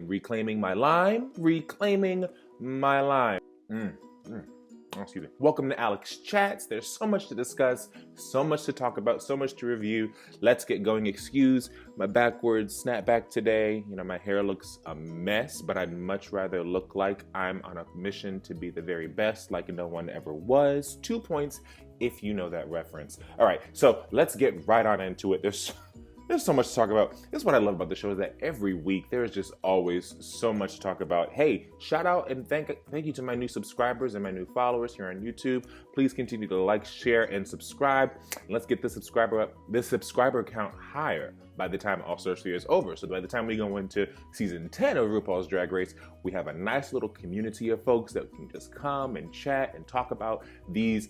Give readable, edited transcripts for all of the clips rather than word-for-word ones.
Reclaiming my line, reclaiming my line. Excuse me. Welcome to Alex Chats. There's so much to discuss, so much to talk about, so much to review. Let's get going. Excuse my backwards snapback today. You know, my hair looks a mess, but I'd much rather look like I'm on a mission to be the very best, like no one ever was. 2 points if you know that reference. All right, so let's get right on into it. There's so much to talk about. This is what I love about the show, is that every week there's just always so much to talk about. Hey, shout out and thank you to my new subscribers and my new followers here on YouTube. Please continue to like, share, and subscribe. And let's get this subscriber count higher by the time All Stars 3 is over. So by the time we go into season 10 of RuPaul's Drag Race, we have a nice little community of folks that can just come and chat and talk about these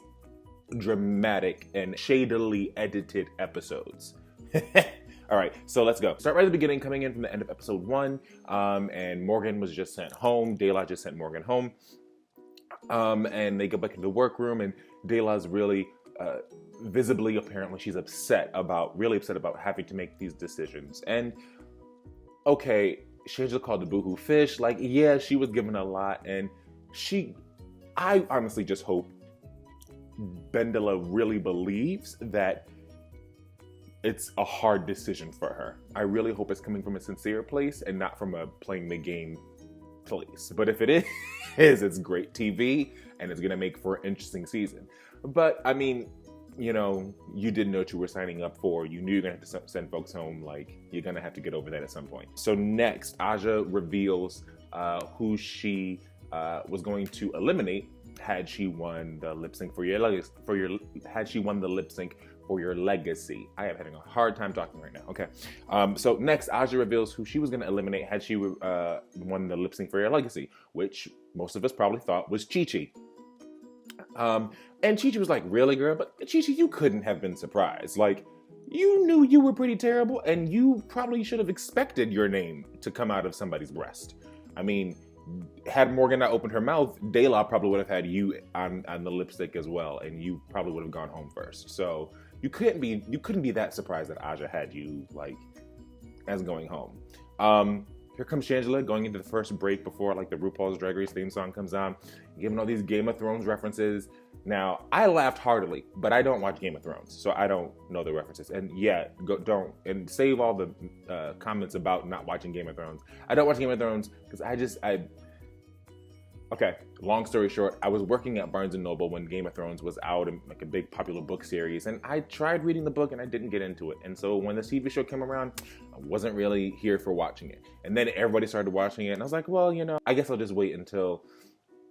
dramatic and shadily edited episodes. All right, so let's go. Start right at the beginning, coming in from the end of episode 1, and Morgan was just sent home. Dela just sent Morgan home, and they go back into the workroom, and Dela's really visibly, apparently, she's really upset about having to make these decisions. And okay, Shangela called the boohoo fish. Like, yeah, she was given a lot, and I honestly just hope Bendela really believes that it's a hard decision for her. I really hope it's coming from a sincere place and not from a playing the game place. But if it is, it's great TV and it's gonna make for an interesting season. But I mean, you know, you didn't know what you were signing up for. You knew you're gonna have to send folks home. Like, you're gonna have to get over that at some point. So next, Aja reveals who she was going to eliminate had she won the lip sync for your legacy. I am having a hard time talking right now. Okay. So next, Aja reveals who she was going to eliminate had she won the lip sync for your legacy, which most of us probably thought was Chi-Chi. And Chi-Chi was like, really, girl? But Chi-Chi, you couldn't have been surprised. Like, you knew you were pretty terrible, and you probably should have expected your name to come out of somebody's breast. I mean, had Morgan not opened her mouth, Dela probably would have had you on the lipstick as well, and you probably would have gone home first. So you couldn't be that surprised that Aja had you, like, as going home. Here comes Shangela going into the first break before, like, the RuPaul's Drag Race theme song comes on, giving all these Game of Thrones references. Now, I laughed heartily, but I don't watch Game of Thrones, so I don't know the references. And yeah, don't save all the comments about not watching Game of Thrones. I don't watch Game of Thrones because okay, long story short, I was working at Barnes & Noble when Game of Thrones was out, and like a big popular book series, and I tried reading the book and I didn't get into it. And so when the TV show came around, I wasn't really here for watching it. And then everybody started watching it, and I was like, well, you know, I guess I'll just wait until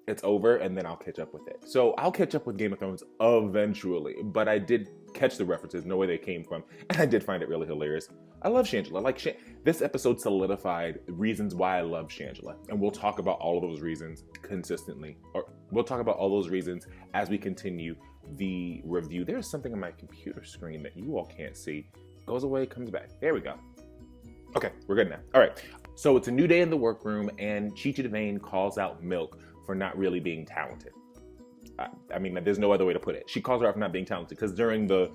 it's over and then I'll catch up with it. So I'll catch up with Game of Thrones eventually, but I did catch the references, know where they came from, and I did find it really hilarious. I love Shangela. Like, this episode solidified reasons why I love Shangela, and we'll talk about all of those reasons consistently, or we'll talk about all those reasons as we continue the review. There's something on my computer screen that you all can't see. Goes away, comes back. There we go. Okay, we're good now. All right. So it's a new day in the workroom, and Chi-Chi DeVayne calls out Milk for not really being talented. I mean, there's no other way to put it. She calls her out for not being talented because during the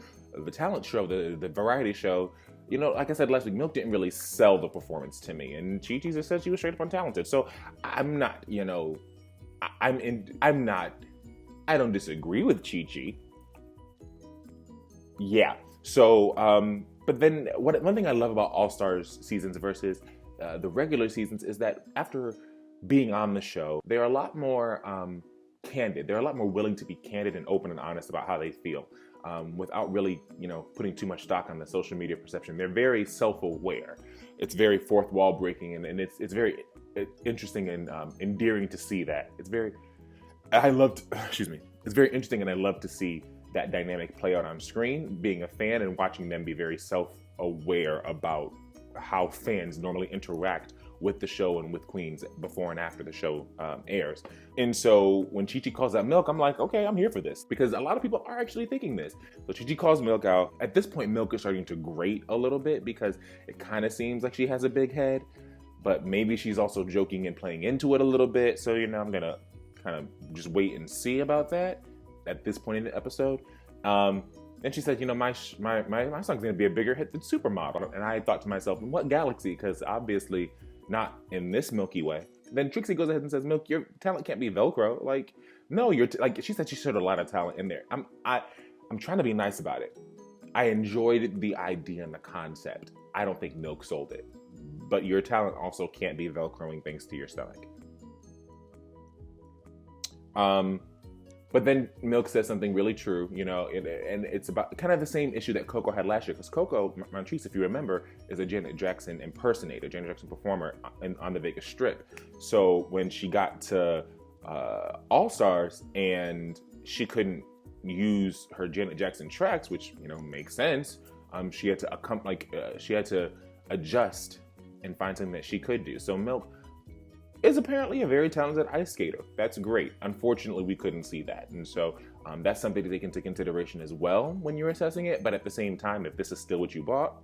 talent show, the variety show, you know, like I said last week, Milk didn't really sell the performance to me, and Chi-Chi just said she was straight up untalented. So I'm not, you know, I don't disagree with Chi-Chi. Yeah. So, but then one thing I love about All Stars seasons versus the regular seasons is that after being on the show, they're a lot more candid. They're a lot more willing to be candid and open and honest about how they feel, without really, you know, putting too much stock on the social media perception. Very very self-aware. It's very fourth wall breaking, and it's very interesting and endearing to see that. It's very interesting, and I love to see that dynamic play out on screen, being a fan and watching them be very self-aware about how fans normally interact with the show and with queens before and after the show airs. And so when Chi-Chi calls out Milk, I'm like, okay, I'm here for this, because a lot of people are actually thinking this. So Chi-Chi calls Milk out. At this point, Milk is starting to grate a little bit because it kind of seems like she has a big head, but maybe she's also joking and playing into it a little bit. So, you know, I'm gonna kind of just wait and see about that at this point in the episode. And she said, you know, my song's gonna be a bigger hit than Supermodel. And I thought to myself, in what galaxy? Because obviously not in this Milky way. Then Trixie goes ahead and says, Milk, your talent can't be Velcro. Like, no, like she said, she showed a lot of talent in there. I'm trying to be nice about it. I enjoyed the idea and the concept. I don't think Milk sold it. But your talent also can't be Velcroing things to your stomach. But then Milk says something really true, you know, and it's about kind of the same issue that Coco had last year, because Coco Montrese, if you remember, is a Janet Jackson impersonator, Janet Jackson performer on the Vegas Strip. So when she got to All-Stars and she couldn't use her Janet Jackson tracks, which, you know, makes sense, she had to adjust and find something that she could do. So Milk is apparently a very talented ice skater. That's great. Unfortunately, we couldn't see that. And so that's something to take into consideration as well when you're assessing it. But at the same time, if this is still what you bought,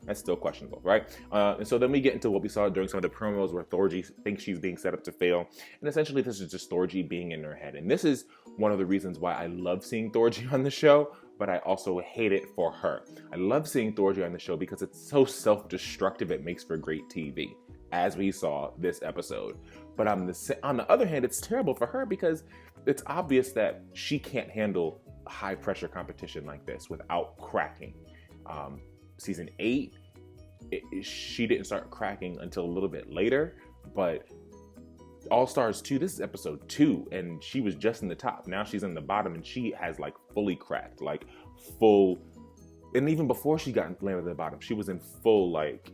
that's still questionable, right? And so then we get into what we saw during some of the promos where Thorgy thinks she's being set up to fail. And essentially, this is just Thorgy being in her head. And this is one of the reasons why I love seeing Thorgy on the show, but I also hate it for her. I love seeing Thorgy on the show because it's so self-destructive, it makes for great TV, as we saw this episode. But on the other hand, it's terrible for her because it's obvious that she can't handle high pressure competition like this without cracking. Season 8, she didn't start cracking until a little bit later, but All-Stars 2, this is episode 2, and she was just in the top. Now she's in the bottom, and she has like fully cracked, like full, and even before she got landed at the bottom, she was in full like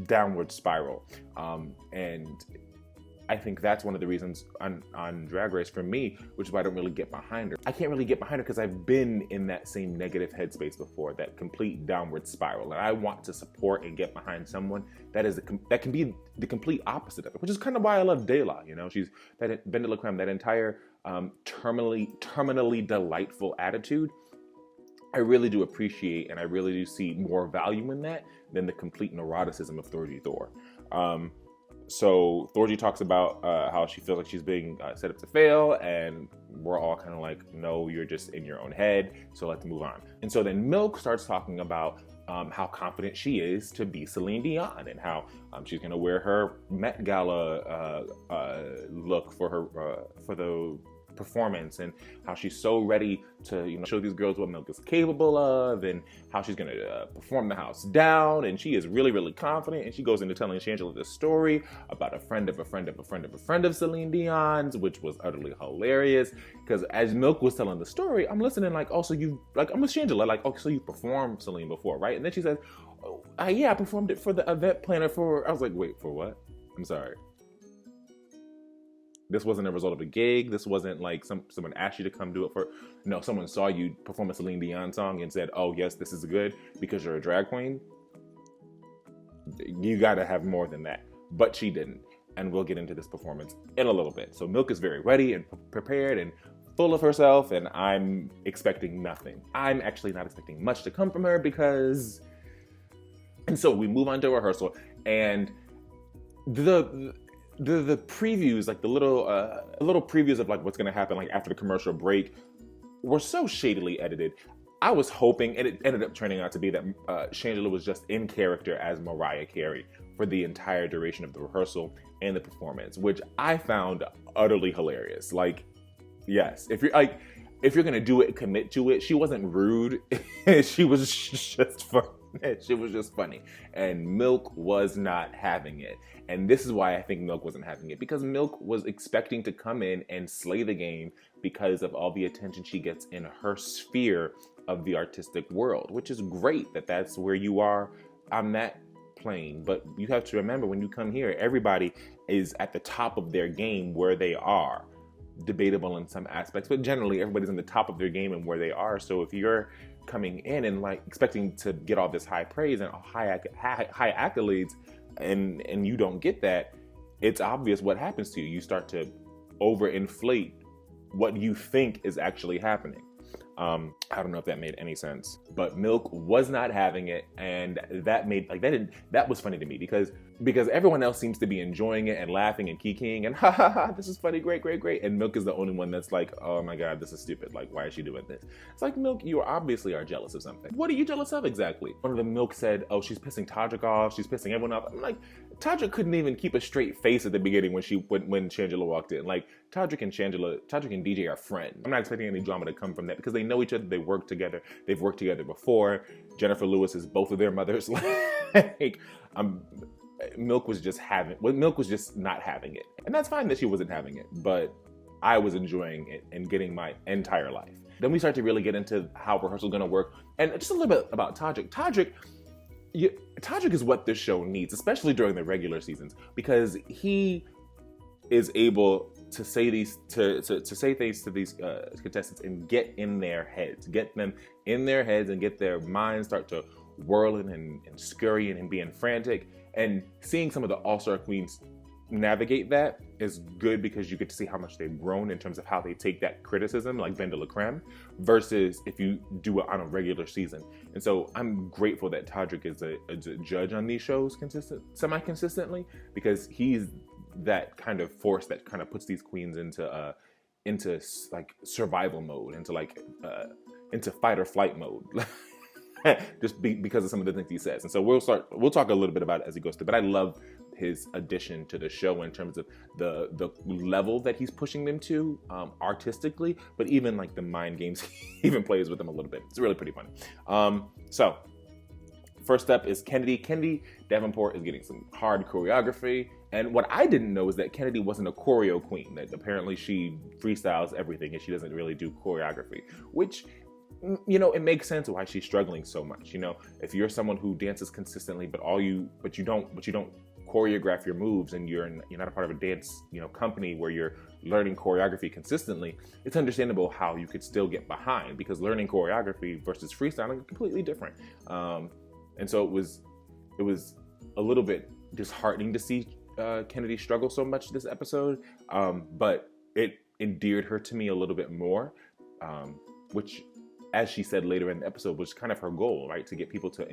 downward spiral. And I think that's one of the reasons on Drag Race for me, which is why I don't really get behind her. I can't really get behind her because I've been in that same negative headspace before, that complete downward spiral. And I want to support and get behind someone that can be the complete opposite of it, which is kind of why I love De La. You know, she's that Vin de la Creme, that entire terminally delightful attitude. I really do appreciate, and I really do see more value in that than the complete neuroticism of Thorgy Thor. So Thorgy talks about how she feels like she's being set up to fail, and we're all kind of like, no, you're just in your own head, so let's move on. And so then Milk starts talking about how confident she is to be Celine Dion, and how she's going to wear her Met Gala look for the performance, and how she's so ready to, you know, show these girls what Milk is capable of, and how she's going to perform the house down. And she is really, really confident, and she goes into telling Shangela this story about a friend of a friend of a friend of a friend of Celine Dion's, which was utterly hilarious, because as Milk was telling the story, I'm listening like, oh, so you, like, I'm with Shangela, like, oh, so you performed Celine before, right? And then she says, oh, yeah, I performed it for the event planner for, I was like, wait, for what? I'm sorry. This wasn't a result of a gig. This wasn't like someone asked you to come do it for. No, someone saw you perform a Celine Dion song and said, oh, yes, this is good because you're a drag queen. You got to have more than that. But she didn't. And we'll get into this performance in a little bit. So Milk is very ready and prepared and full of herself, and I'm expecting nothing. I'm actually not expecting much to come from her because... And so we move on to rehearsal, and the previews, like the little previews of like what's gonna happen like after the commercial break, were so shadily edited. I was hoping, and it ended up turning out to be that Shangela was just in character as Mariah Carey for the entire duration of the rehearsal and the performance, which I found utterly hilarious. Like, yes, if you're gonna do it, commit to it. She wasn't rude. She was just fun. It was just funny. And Milk was not having it. And this is why I think Milk wasn't having it, because Milk was expecting to come in and slay the game because of all the attention she gets in her sphere of the artistic world, which is great that that's where you are on that plane. But you have to remember, when you come here, everybody is at the top of their game where they are. Debatable in some aspects, but generally everybody's in the top of their game and where they are. So if you're coming in and like expecting to get all this high praise and high accolades, and you don't get that, it's obvious what happens to you. You start to overinflate what you think is actually happening. I don't know if that made any sense, but Milk was not having it, and that was funny to me because everyone else seems to be enjoying it and laughing and kikiing and ha ha ha, this is funny, great, and Milk is the only one that's like, oh my god, this is stupid, like, why is she doing this? It's like, Milk, you obviously are jealous of something. What are you jealous of exactly? One of the Milk said, oh, she's pissing Todrick off, she's pissing everyone off. I'm like, Tadrick couldn't even keep a straight face at the beginning when Shangela walked in. Like, Tadrick and DJ are friends. I'm not expecting any drama to come from that because they know each other, they work together, they've worked together before. Jennifer Lewis is both of their mothers. Like, Milk was just not having it. And that's fine that she wasn't having it, but I was enjoying it and getting my entire life. Then we start to really get into how rehearsal's gonna work. And just a little bit about Tadrick. Tadrick is what this show needs, especially during the regular seasons, because he is able to say things to these contestants and get them in their heads and get their minds start to whirling and scurrying and being frantic. And seeing some of the All-Star Queens navigate that is good because you get to see how much they've grown in terms of how they take that criticism, like Ben de la Creme, versus if you do it on a regular season. And so I'm grateful that Tadrick is a judge on these shows semi-consistently, because he's that kind of force that kind of puts these queens into like survival mode, into fight or flight mode. Just because of some of the things he says. And so we'll talk a little bit about it as he goes through, but I love his addition to the show in terms of the level that he's pushing them to artistically, but even like the mind games he even plays with them a little bit. It's really pretty funny. So first up is Kennedy. Kennedy Davenport is getting some hard choreography. And what I didn't know is that Kennedy wasn't a choreo queen, that apparently she freestyles everything and she doesn't really do choreography, which, you know, it makes sense why she's struggling so much. You know, if you're someone who dances consistently, but you don't choreograph your moves, and you're not a part of a dance, you know, company where you're learning choreography consistently, it's understandable how you could still get behind, because learning choreography versus freestyling are completely different. And so it was a little bit disheartening to see Kennedy struggle so much this episode, but it endeared her to me a little bit more, which, as she said later in the episode, was kind of her goal, right? To get people to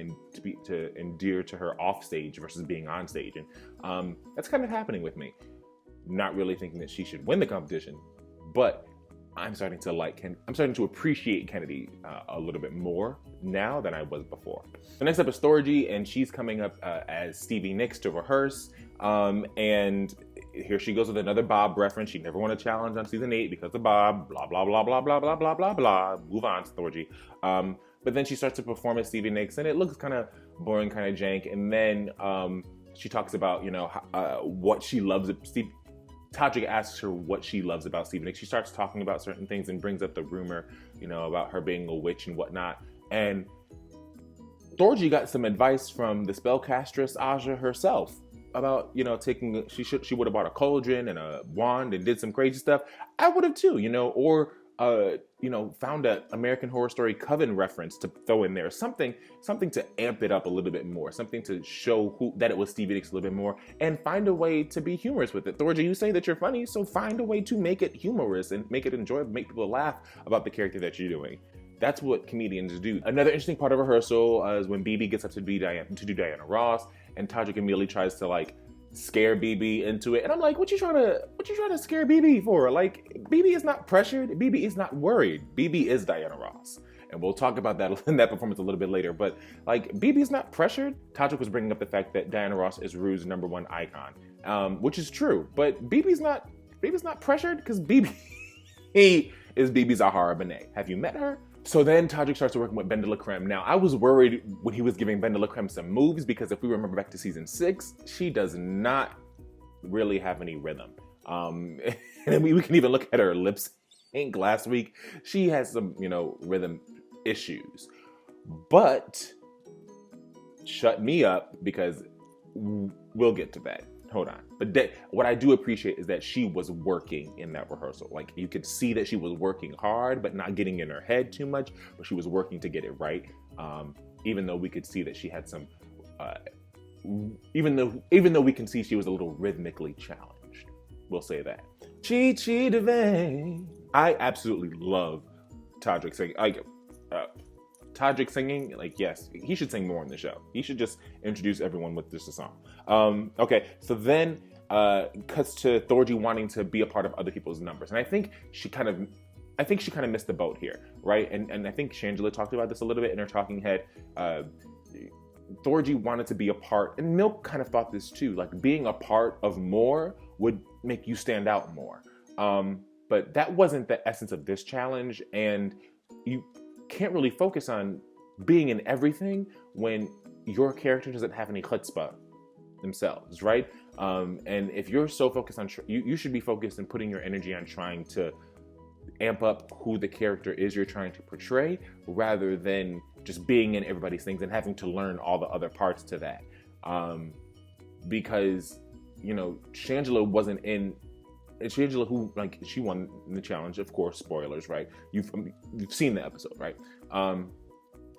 endear to her off stage versus being on stage. And that's kind of happening with me. Not really thinking that she should win the competition, but I'm starting to appreciate Kennedy a little bit more now than I was before. The next up is Thorgy, and she's coming up as Stevie Nicks to rehearse. And here she goes with another Bob reference. She never won a challenge on season 8 because of Bob. Blah, blah, blah, blah, blah, blah, blah, blah, blah. Move on, Thorgy. But then she starts to perform as Stevie Nicks, and it looks kind of boring, kind of jank. And then she talks about, you know, what she loves. Tadrick asks her what she loves about Stevie Nicks. She starts talking about certain things and brings up the rumor, you know, about her being a witch and whatnot. And Thorgy got some advice from the spellcastress Aja herself about, you know, she would have bought a cauldron and a wand and did some crazy stuff. I would have too, you know, or you know, found a American Horror Story Coven reference to throw in there, something to amp it up a little bit more, something to show that it was Stevie Nicks a little bit more, and find a way to be humorous with it. Thorgy, you say that you're funny, so find a way to make it humorous and make it enjoyable, make people laugh about the character that you're doing. That's what comedians do. Another interesting part of rehearsal is when BB gets up to do Diana Ross, and Tadrick immediately tries to like scare BB into it. And I'm like, what you trying to scare BB for? Like, BB is not pressured. BB is not worried. BB is Diana Ross. And we'll talk about that in that performance a little bit later. But like, BB is not pressured. Tadrick was bringing up the fact that Diana Ross is Rue's #1 icon, which is true. But BB's not pressured because BB is BB Zahara Benet. Have you met her? So then Tadrick starts working with Ben de la Creme. Now, I was worried when he was giving Ben de la Creme some moves, because if we remember back to season 6, she does not really have any rhythm. And we can even look at her lip sync last week. She has some, you know, rhythm issues. But shut me up, because we'll get to that. Hold on. But what I do appreciate is that she was working in that rehearsal. Like, you could see that she was working hard, but not getting in her head too much. But she was working to get it right. Even though we could see that she had some, even though we can see she was a little rhythmically challenged. We'll say that. Chi Devane. I absolutely love Tadrick singing. Tadrick singing, like, yes, he should sing more on the show. He should just introduce everyone with just a song. Okay, so then cuts to Thorgy wanting to be a part of other people's numbers. And I think she kind of missed the boat here, right? And I think Shangela talked about this a little bit in her talking head. Thorgy wanted to be a part, and Milk kind of thought this too, like being a part of more would make you stand out more. But that wasn't the essence of this challenge, and you can't really focus on being in everything when your character doesn't have any chutzpah themselves, right? And if you're so focused on, you should be focused and putting your energy on trying to amp up who the character is you're trying to portray, rather than just being in everybody's things and having to learn all the other parts to that. Because, Shangela wasn't in, and Shangela, who, like, she won the challenge, of course, spoilers, right? You've seen the episode, right?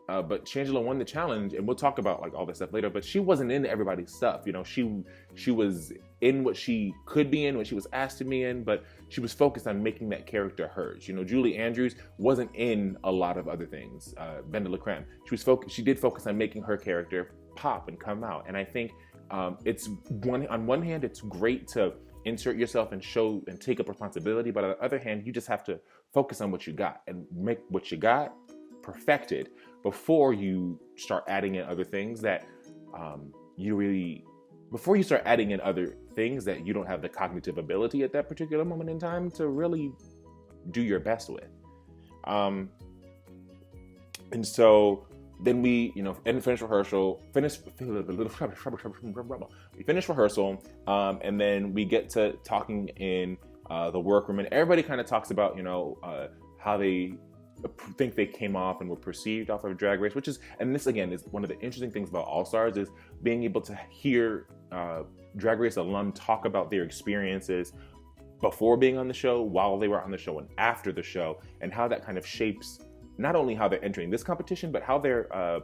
But Shangela won the challenge, and we'll talk about like all this stuff later, but she wasn't in everybody's stuff. She was in what she could be in, what she was asked to be in, but she was focused on making that character hers. Julie Andrews wasn't in a lot of other things. Ben de la Creme. She did focus on making her character pop and come out. And I think on one hand, it's great to insert yourself and show and take up responsibility, but on the other hand, you just have to focus on what you got and make what you got perfected before you start adding in other things that before you start adding in other things that you don't have the cognitive ability at that particular moment in time to really do your best with. And so then we, finish rehearsal, we finish rehearsal, and then we get to talking in the workroom, and everybody kind of talks about, how they think they came off and were perceived off of Drag Race, and this again is one of the interesting things about All Stars, is being able to hear Drag Race alum talk about their experiences before being on the show, while they were on the show, and after the show, and how that kind of shapes not only how they're entering this competition, but how their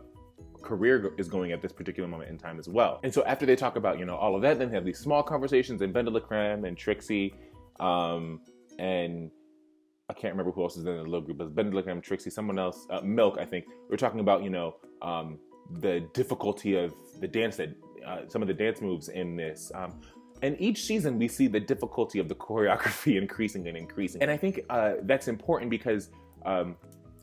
career is going at this particular moment in time as well. And so after they talk about, all of that, then they have these small conversations, and Ben de la Creme and Trixie, and I can't remember who else is in the little group, but Ben de la Creme, Trixie, someone else, Milk, I think. We're talking about, the difficulty of the dance, that some of the dance moves in this. And each season we see the difficulty of the choreography increasing and increasing. And I think that's important because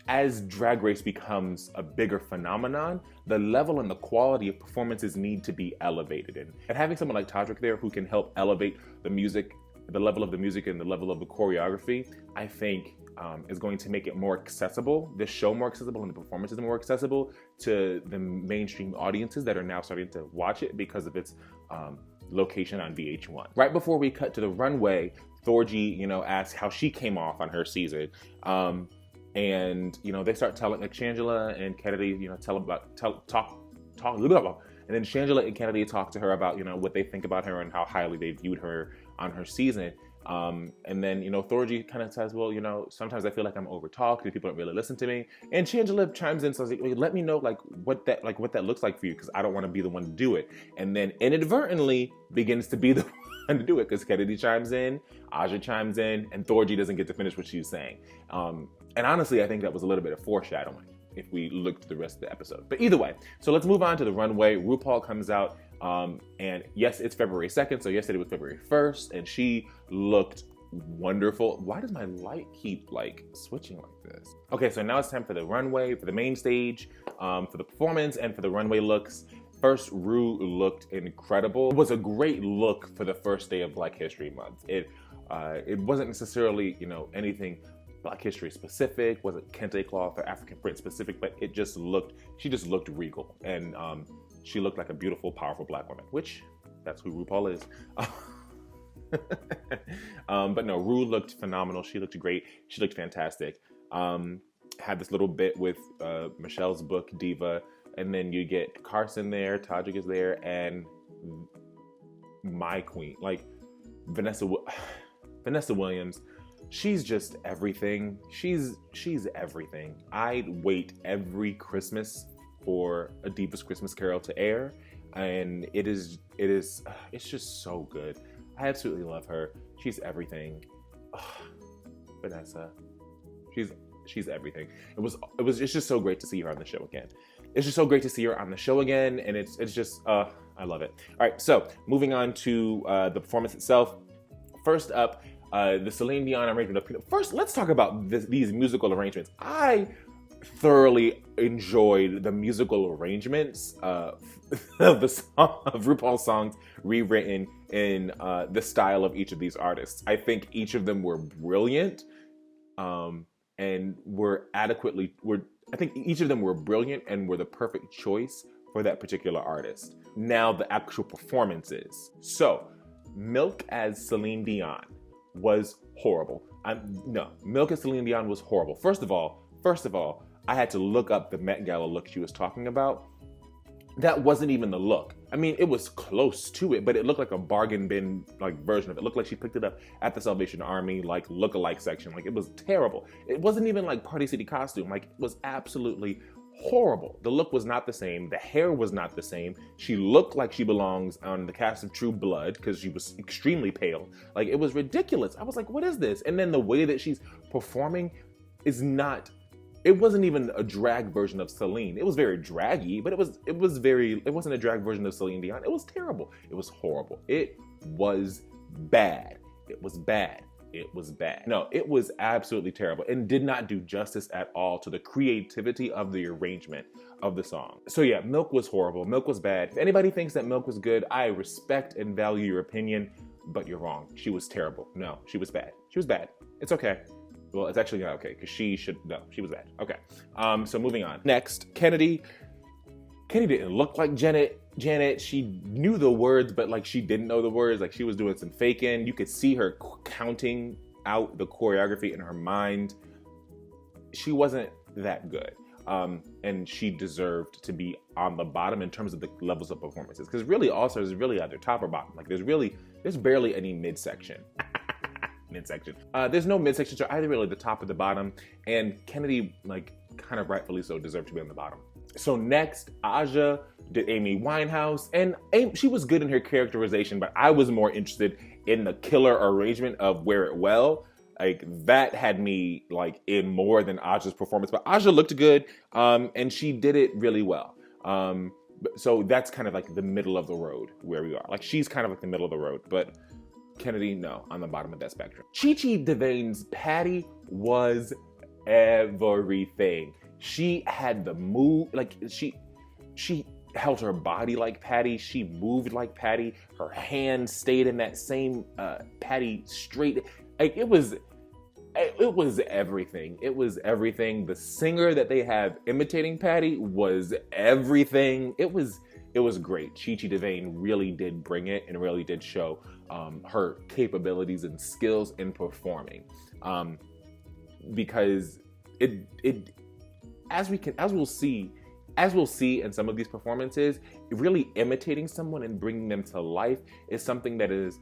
as Drag Race becomes a bigger phenomenon, the level and the quality of performances need to be elevated. And having someone like Todrick there who can help elevate the music, the level of the music and the level of the choreography, I think is going to make it more accessible, the show more accessible, and the performances more accessible to the mainstream audiences that are now starting to watch it because of its location on VH1. Right before we cut to the runway, Thorgy, asks how she came off on her season. And they start telling, like, Shangela and Kennedy, talk, and then Shangela and Kennedy talk to her about, what they think about her and how highly they viewed her on her season. And then, Thorgy kind of says, well, sometimes I feel like I'm overtalked and people don't really listen to me. And Shangela chimes in, says, let me know, what that looks like for you, because I don't want to be the one to do it. And then inadvertently begins to be the one to do it, because Kennedy chimes in, Aja chimes in, and Thorgy doesn't get to finish what she was saying. And honestly, I think that was a little bit of foreshadowing if we looked at the rest of the episode. But either way, so let's move on to the runway. RuPaul comes out, and yes, it's February 2nd, so yesterday was February 1st, and she looked wonderful. Why does my light keep, switching like this? Okay, so now it's time for the runway, for the main stage, for the performance, and for the runway looks. First, Ru looked incredible. It was a great look for the first day of Black History Month. It wasn't necessarily, anything Black History specific, wasn't kente cloth or African print specific, but she just looked regal. And she looked like a beautiful, powerful Black woman, which that's who RuPaul is. But no, Ru looked phenomenal. She looked great. She looked fantastic. Had this little bit with Michelle's book, Diva, and then you get Carson there, Todrick is there, and my queen, Vanessa Williams. She's just everything. She's everything. I wait every Christmas for a Divas Christmas Carol to air, and it's just so good. I absolutely love her. She's everything. Vanessa, she's everything. It's just so great to see her on the show again. It's just so great to see her on the show again, and it's just I love it. All right, so moving on to the performance itself. First up, the Celine Dion arrangement of First, let's talk about these musical arrangements. I thoroughly enjoyed the musical arrangements of RuPaul's songs rewritten in the style of each of these artists. I think each of them were brilliant, and I think each of them were brilliant and were the perfect choice for that particular artist. Now the actual performances. So Milk as Celine Dion was horrible. No, Milk as Celine Dion was horrible. First of all, I had to look up the Met Gala look she was talking about. That wasn't even the look. I mean, it was close to it, but it looked like a bargain bin version of it. It looked like she picked it up at the Salvation Army look-alike section. It was terrible. It wasn't even Party City costume. It was absolutely horrible. The look was not the same. The hair was not the same. She looked like she belongs on the cast of True Blood because she was extremely pale. It was ridiculous. I was like, what is this? And then the way that she's performing is not. It wasn't even a drag version of Celine. It was very draggy, but it wasn't a drag version of Celine Dion. It was terrible. It was horrible. It was bad. It was bad. It was bad. No, it was absolutely terrible and did not do justice at all to the creativity of the arrangement of the song. So yeah, Milk was horrible. Milk was bad. If anybody thinks that Milk was good, I respect and value your opinion, but you're wrong. She was terrible. No, she was bad. She was bad. It's okay. Well, it's actually not okay, because she was bad. Okay, so moving on. Next, Kennedy. Kennedy didn't look like Janet. She knew the words, but she didn't know the words. She was doing some faking. You could see her counting out the choreography in her mind. She wasn't that good. And she deserved to be on the bottom in terms of the levels of performances. Because really, all stars is really either top or bottom. There's barely any midsection. Midsection. There's no midsection, so either really the top or the bottom, and Kennedy, kind of rightfully so, deserved to be on the bottom. So next, Aja did Amy Winehouse, and she was good in her characterization, but I was more interested in the killer arrangement of Wear It Well. That had me in more than Aja's performance, but Aja looked good, and she did it really well. So that's kind of the middle of the road where we are. She's kind of the middle of the road, but Kennedy, no, on the bottom of that spectrum. Chi-Chi DeVayne's Patty was everything. She had the move, she held her body like Patty. She moved like Patty. Her hands stayed in that same Patty straight. It was everything. It was everything. The singer that they have imitating Patty was everything. It was great. Chi-Chi DeVayne really did bring it and really did show her capabilities and skills in performing, because as we'll see in some of these performances, really imitating someone and bringing them to life is something that is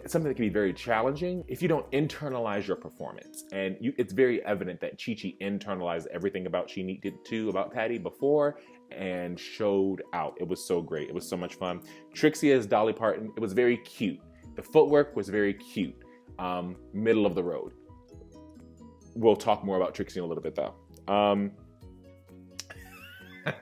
something that can be very challenging if you don't internalize your performance. And it's very evident that Chi-Chi internalized everything about she needed to about Patty before and showed out. It was so great. It was so much fun. Trixie as Dolly Parton, it was very cute. The footwork was very cute. Middle of the road. We'll talk more about Trixie in a little bit though.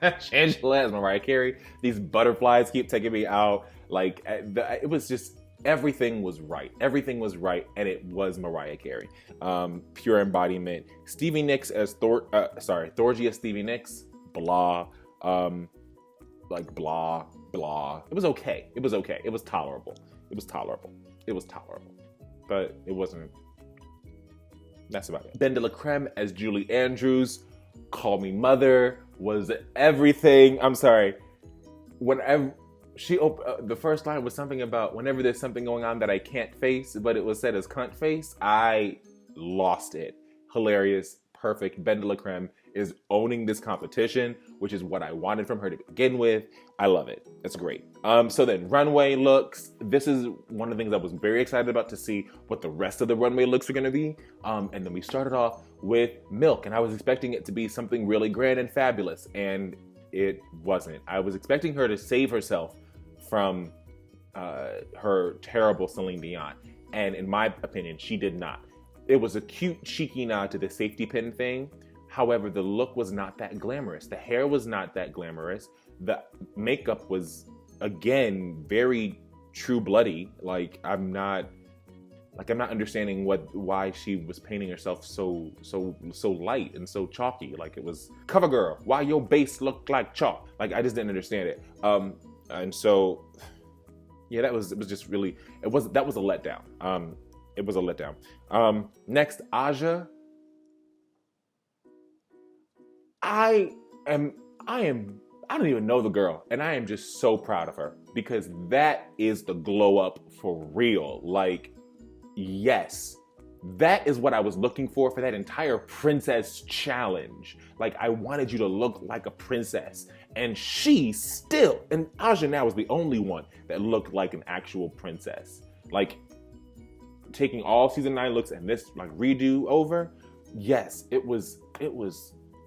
Shangela as Mariah Carey. These butterflies keep taking me out. It was just, everything was right. Everything was right, and it was Mariah Carey. Pure embodiment. Stevie Nicks as Thorgy as Stevie Nicks. Blah. Blah, blah. It was okay. It was okay. It was tolerable. It was tolerable. It was tolerable. But it wasn't. That's about it. Ben de la Creme as Julie Andrews. Call Me Mother was everything. I'm sorry. Whenever the first line was something about whenever there's something going on that I can't face, but it was said as cunt face, I lost it. Hilarious. Perfect. Ben de la Creme is owning this competition, which is what I wanted from her to begin with. I love it. It's great. So then runway looks. This is one of the things I was very excited about, to see what the rest of the runway looks are going to be. And then we started off with Milk, and I was expecting it to be something really grand and fabulous, and it wasn't. I was expecting her to save herself from her terrible Celine Dion, and in my opinion, she did not. It was a cute, cheeky nod to the safety pin thing. However, the look was not that glamorous. The hair was not that glamorous. The makeup was, again, very True Bloody. Like, I'm not understanding why she was painting herself so light and so chalky. Like, it was, cover girl, why your base looked like chalk? Like, I just didn't understand it. And so, yeah, that was a letdown. It was a letdown. Next, Aja. I don't even know the girl, and I am just so proud of her, because that is the glow up for real. Like, yes, that is what I was looking for that entire princess challenge. Like, I wanted you to look like a princess, and and Aja now was the only one that looked like an actual princess. Like, taking all season 9 looks and this like redo over, yes, it was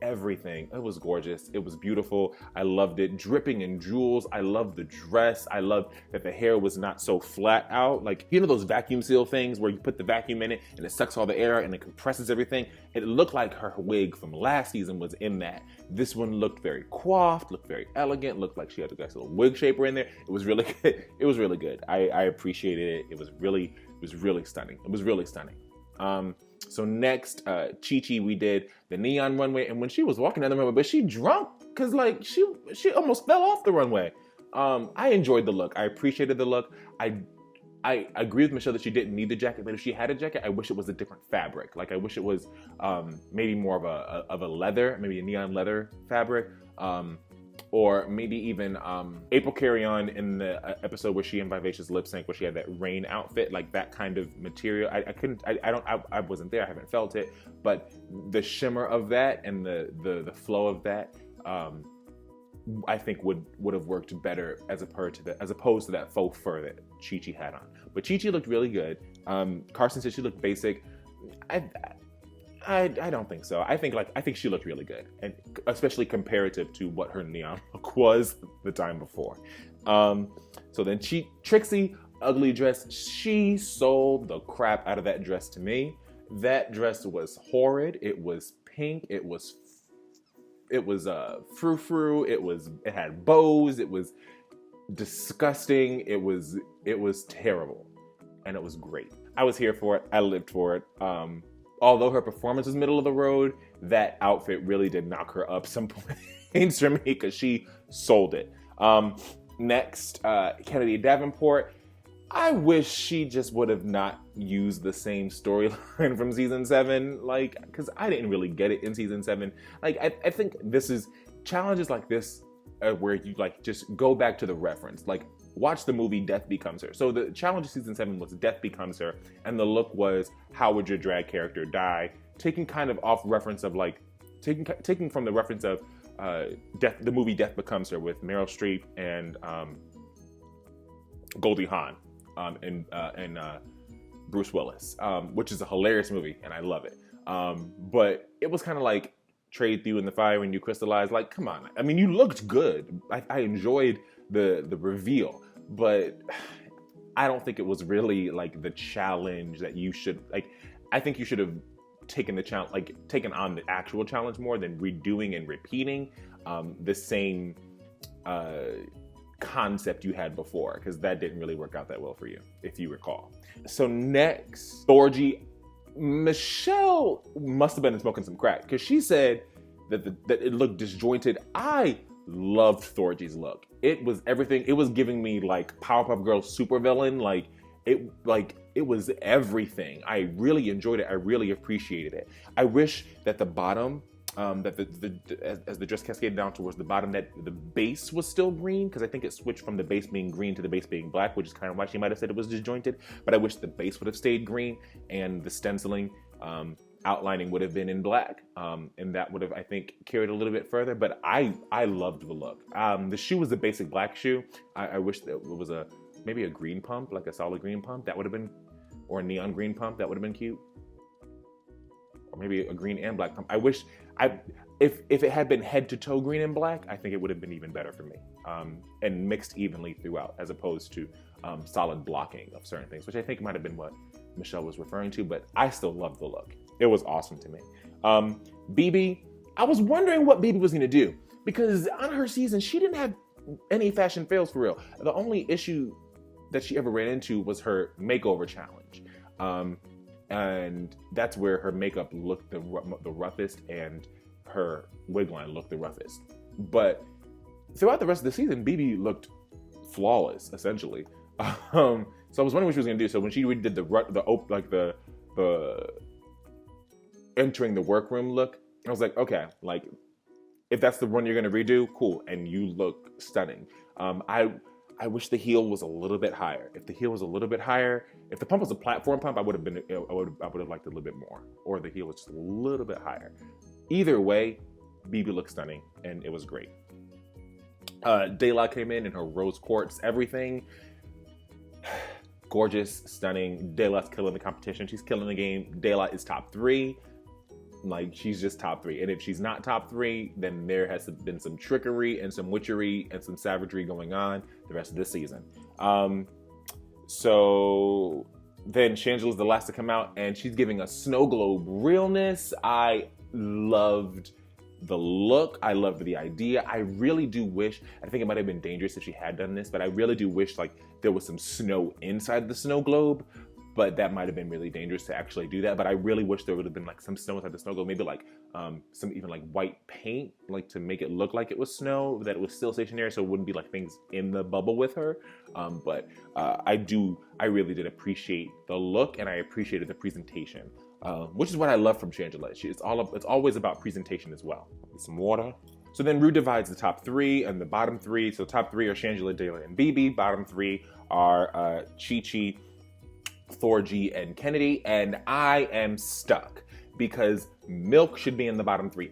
everything. It was gorgeous. It was beautiful. I loved it. Dripping in jewels. I loved the dress. I loved that the hair was not so flat out. Like, you know those vacuum seal things where you put the vacuum in it and it sucks all the air and it compresses everything? It looked like her wig from last season was in that. This one looked very coiffed, looked very elegant, looked like she had a nice little wig shaper in there. It was really good. It was really good. I appreciated it. It was really stunning. It was really stunning. So next, Chi-Chi, we did the neon runway, and when she was walking down the runway, but she drunk, cause like she almost fell off the runway. I enjoyed the look. I appreciated the look. I agree with Michelle that she didn't need the jacket, but if she had a jacket, I wish it was a different fabric. Like, I wish it was maybe more of a leather, maybe a neon leather fabric. Or maybe even April Carry-On in the episode where she and Vivacious lip sync, where she had that rain outfit, like that kind of material. I wasn't there, I haven't felt it, but the shimmer of that and the flow of that, I think would have worked better as opposed to that faux fur that Chi-Chi had on. But Chi-Chi looked really good. Carson said she looked basic. I don't think so. I think she looked really good, and especially comparative to what her neon look was the time before. So then Trixie, ugly dress. She sold the crap out of that dress to me. That dress was horrid. It was pink. It was frou-frou. It had bows. It was disgusting. It was terrible, and it was great. I was here for it. I lived for it. Although her performance was middle of the road, that outfit really did knock her up some points for me, because she sold it. Next, Kennedy Davenport. I wish she just would have not used the same storyline from season 7, like, because I didn't really get it in season 7. Like, I think this is challenges like this where you like just go back to the reference. Like, watch the movie Death Becomes Her. So the challenge of season 7 was Death Becomes Her, and the look was, how would your drag character die? Taking kind of off reference of like, taking from the reference of the movie Death Becomes Her with Meryl Streep and Goldie Hawn and Bruce Willis, which is a hilarious movie, and I love it. But it was kind of like trade through in the fire when you crystallize. Like, come on. I mean, you looked good. I enjoyed the reveal, but I don't think it was really like the challenge that you should, like, I think you should have taken the challenge, like taken on the actual challenge more than redoing and repeating the same concept you had before, because that didn't really work out that well for you, if you recall. So next, Thorgy. Michelle must have been smoking some crack, because she said that it looked disjointed. I loved Thorgy's look. It was everything. It was giving me like Powerpuff Girls supervillain. Like it was everything. I really enjoyed it. I really appreciated it. I wish that the bottom, as the dress cascaded down towards the bottom, that the base was still green, because I think it switched from the base being green to the base being black, which is kind of why she might have said it was disjointed. But I wish the base would have stayed green and the stenciling outlining would have been in black, and that would have, I think, carried a little bit further. But I loved the look. The shoe was a basic black shoe. I wish that it was maybe a green pump, like a solid green pump. That would have been, or a neon green pump. That would have been cute. Or maybe a green and black pump. I wish, if it had been head to toe green and black, I think it would have been even better for me. And mixed evenly throughout, as opposed to solid blocking of certain things, which I think might have been what Michelle was referring to, but I still loved the look. It was awesome to me. BB, I was wondering what BB was gonna do, because on her season, she didn't have any fashion fails for real. The only issue that she ever ran into was her makeover challenge. And that's where her makeup looked the roughest and her wig line looked the roughest. But throughout the rest of the season, BB looked flawless, essentially. So I was wondering what she was gonna do. So when she did the entering the workroom look, I was like, okay, like if that's the one you're gonna redo, cool, and you look stunning. I wish the heel was a little bit higher. If the heel was a little bit higher, if the pump was a platform pump, I would have liked it a little bit more. Or the heel was just a little bit higher. Either way, BB looked stunning, and it was great. Dayla came in her rose quartz everything. Gorgeous, stunning. Dayla's killing the competition. She's killing the game. Dayla is top 3. Like, she's just top 3. And if she's not top 3, then there has been some trickery and some witchery and some savagery going on the rest of this season. So then Shangela's the last to come out, and she's giving us snow globe realness. I loved the look. I loved the idea. I really do wish, I think it might have been dangerous if she had done this, but I really do wish like there was some snow inside the snow globe. But that might have been really dangerous to actually do that. But I really wish there would have been like some snow inside the snow globe, maybe like some even like white paint, like to make it look like it was snow, that it was still stationary, so it wouldn't be like things in the bubble with her. But I really did appreciate the look, and I appreciated the presentation, which is what I love from Shangela. It's always about presentation as well. Some water. So then Ru divides the top 3 and the bottom 3. So top 3 are Shangela, Dayla, and BB. Bottom 3 are Chi-Chi, Thorgy, and Kennedy, and I am stuck because Milk should be in the bottom 3.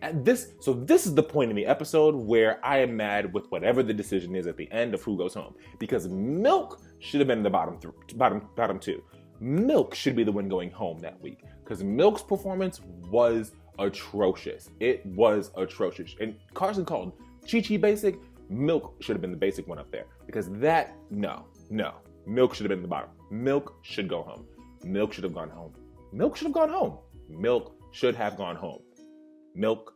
So this is the point in the episode where I am mad with whatever the decision is at the end of who goes home, because Milk should have been in the bottom 2. Milk should be the one going home that week because Milk's performance was atrocious. It was atrocious. And Carson called Chi-Chi basic. Milk should have been the basic one up there because no. Milk should have been in the bottom. Milk should go home. Milk should have gone home. Milk should have gone home. Milk should have gone home. Milk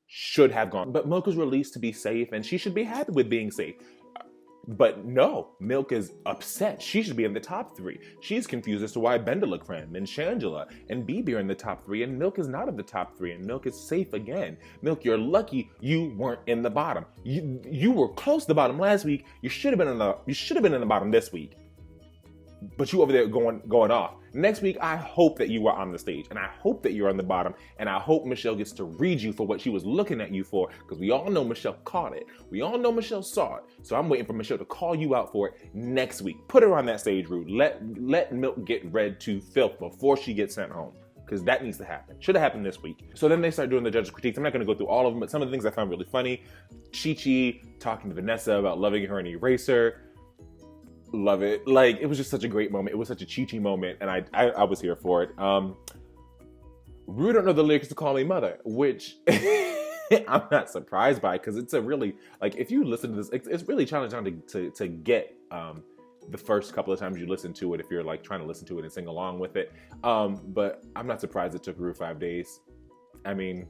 should have gone. But Milk was released to be safe, and she should be happy with being safe. But no, Milk is upset. She should be in the top 3. She's confused as to why Bendelacreme and Shangela and BB are in the top 3, and Milk is not in the top 3, and Milk is safe again. Milk, you're lucky you weren't in the bottom. You were close to the bottom last week. You should have been in the bottom this week. But you over there going off. Next week, I hope that you are on the stage, and I hope that you're on the bottom, and I hope Michelle gets to read you for what she was looking at you for, because we all know Michelle caught it. We all know Michelle saw it. So I'm waiting for Michelle to call you out for it next week. Put her on that stage, Ru. Let Milk get read to filth before she gets sent home, because that needs to happen. Should have happened this week. So then they start doing the judges' critiques. I'm not going to go through all of them, but some of the things I found really funny. Chi-Chi talking to Vanessa about loving her in Eraser. Love it. Like, it was just such a great moment. It was such a Chi-Chi moment, and I was here for it. Ru don't know the lyrics to Call Me Mother, which I'm not surprised by, because it's a really, like, if you listen to this, it's really challenging to get the first couple of times you listen to it, if you're like trying to listen to it and sing along with it. But I'm not surprised it took Ru 5 days. I mean,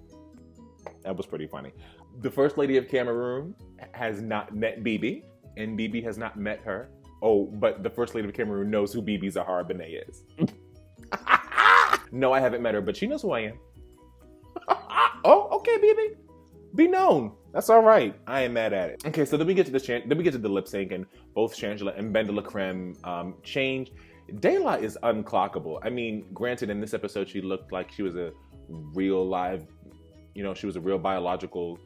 that was pretty funny. The First Lady of Cameroon has not met BB, and BB has not met her. Oh, but the First Lady of Cameroon knows who BB Zahara Benet is. No, I haven't met her, but she knows who I am. Oh, okay, BB. Be known. That's all right. I ain't mad at it. Okay, so then we get to the lip sync, and both Shangela and Bendelacreme change. Dayla is unclockable. I mean, granted, in this episode, she looked like she was a real live, she was a real biological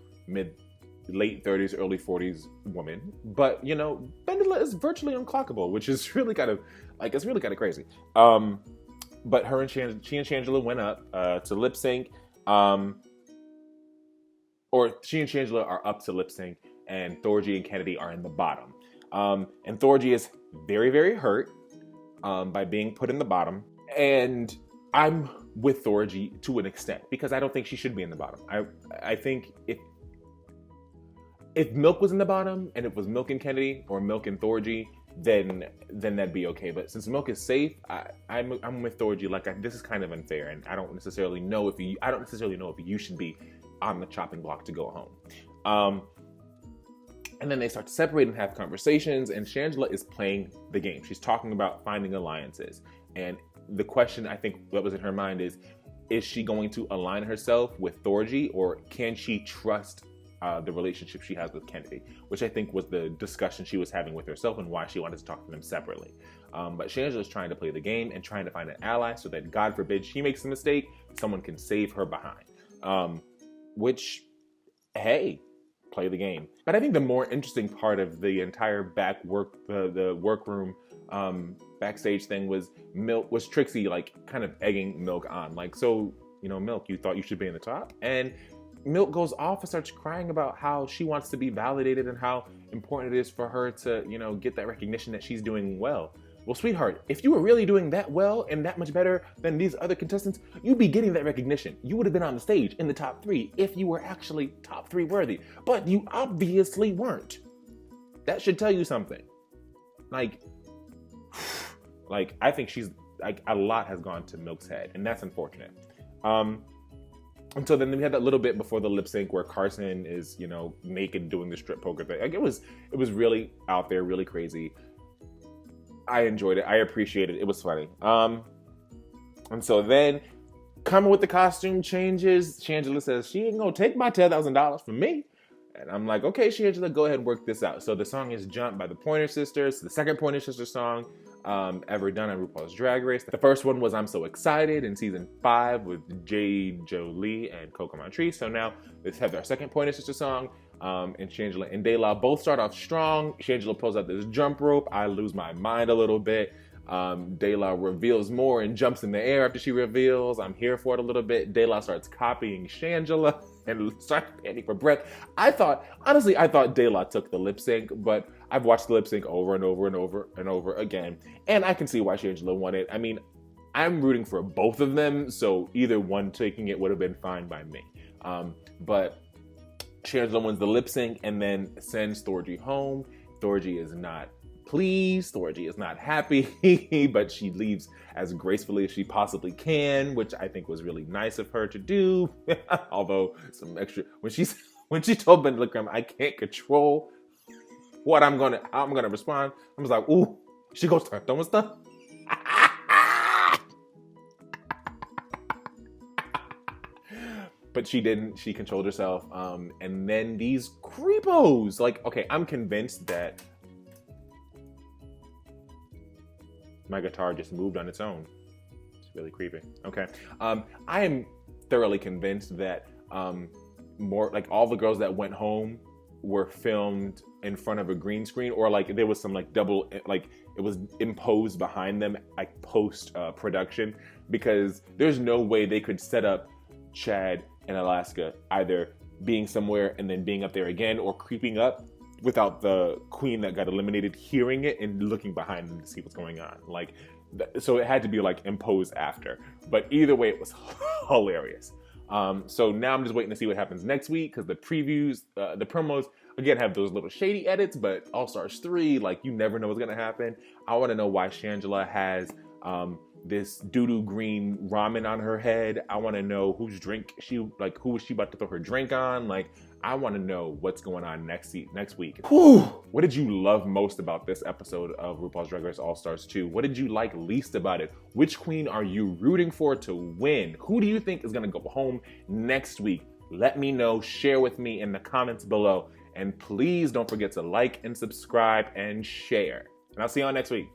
late 30s, early 40s woman. But, Bendela is virtually unclockable, which is really kind of, it's really kind of crazy. But she and Shangela went up to lip sync. Or she and Shangela are up to lip sync, and Thorgy and Kennedy are in the bottom. And Thorgy is very, very hurt by being put in the bottom. And I'm with Thorgy to an extent, because I don't think she should be in the bottom. I think if Milk was in the bottom, and it was Milk and Kennedy or Milk and Thorgy, then that'd be okay. But since Milk is safe, I'm with Thorgy. Like, this is kind of unfair, and I don't necessarily know if you should be on the chopping block to go home. And then they start to separate and have conversations, and Shangela is playing the game. She's talking about finding alliances, and the question I think that was in her mind is she going to align herself with Thorgy, or can she trust the relationship she has with Kennedy, which I think was the discussion she was having with herself and why she wanted to talk to them separately. But Shangela's trying to play the game and trying to find an ally so that, God forbid, she makes a mistake, someone can save her behind. Which, hey, play the game. But I think the more interesting part of the entire the workroom backstage thing was Trixie like kind of egging Milk on. Like, so, you know, Milk, you thought you should be in the top? And Milk goes off and starts crying about how she wants to be validated and how important it is for her to, you know, get that recognition that she's doing well. Well, sweetheart, if you were really doing that well and that much better than these other contestants, you'd be getting that recognition. You would have been on the stage in the top 3 if you were actually top 3 worthy, but you obviously weren't. That should tell you something. Like I think she's like, a lot has gone to Milk's head, and that's unfortunate. And so then we had that little bit before the lip sync where Carson is, you know, naked doing the strip poker thing. Like, it was really out there, really crazy. I enjoyed it. I appreciated it. It was funny. And so then, coming with the costume changes, Shangela says she ain't gonna take my $10,000 from me. And I'm like, okay, Shangela, go ahead and work this out. So the song is Jump by the Pointer Sisters, the second Pointer Sisters song ever done on RuPaul's Drag Race. The first one was I'm So Excited in season 5 with Jade Jolie and Coco Montrese. So now let's have our second Pointer Sister song. And Shangela and De La both start off strong. Shangela pulls out this jump rope. I lose my mind a little bit. De La reveals more and jumps in the air after she reveals. I'm here for it a little bit. De La starts copying Shangela and starts panting for breath. I thought De La took the lip sync, but I've watched the lip sync over and over and over and over again, and I can see why Shangela won it. I mean, I'm rooting for both of them, so either one taking it would have been fine by me. But Shangela wins the lip sync and then sends Thorgy home. Thorgy is not pleased. Thorgy is not happy, but she leaves as gracefully as she possibly can, which I think was really nice of her to do. Although some extra when she told Ben Lickram, I can't control how I'm gonna respond. I was like, ooh, she goes start throwing stuff. But she didn't. She controlled herself. And then these creepos. Like, okay, I'm convinced that my guitar just moved on its own. It's really creepy. Okay. I am thoroughly convinced that more like all the girls that went home were filmed in front of a green screen, or like there was some like double, like it was imposed behind them, like post production, because there's no way they could set up Chad in Alaska either being somewhere and then being up there again, or creeping up without the queen that got eliminated hearing it and looking behind them to see what's going on. Like, so it had to be like imposed after. But either way, it was hilarious. So now I'm just waiting to see what happens next week, because the previews, the promos, again, have those little shady edits, but All Stars 3, like, you never know what's gonna happen. I wanna know why Shangela has this doo-doo green ramen on her head. I wanna know who was she about to throw her drink on? Like, I wanna know what's going on next week. Whew. What did you love most about this episode of RuPaul's Drag Race All Stars 2? What did you like least about it? Which queen are you rooting for to win? Who do you think is gonna go home next week? Let me know, share with me in the comments below, and please don't forget to like and subscribe and share. And I'll see you all next week.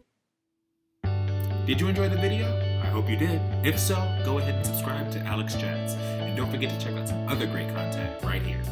Did you enjoy the video? I hope you did. If so, go ahead and subscribe to Alex Chats. And don't forget to check out some other great content right here.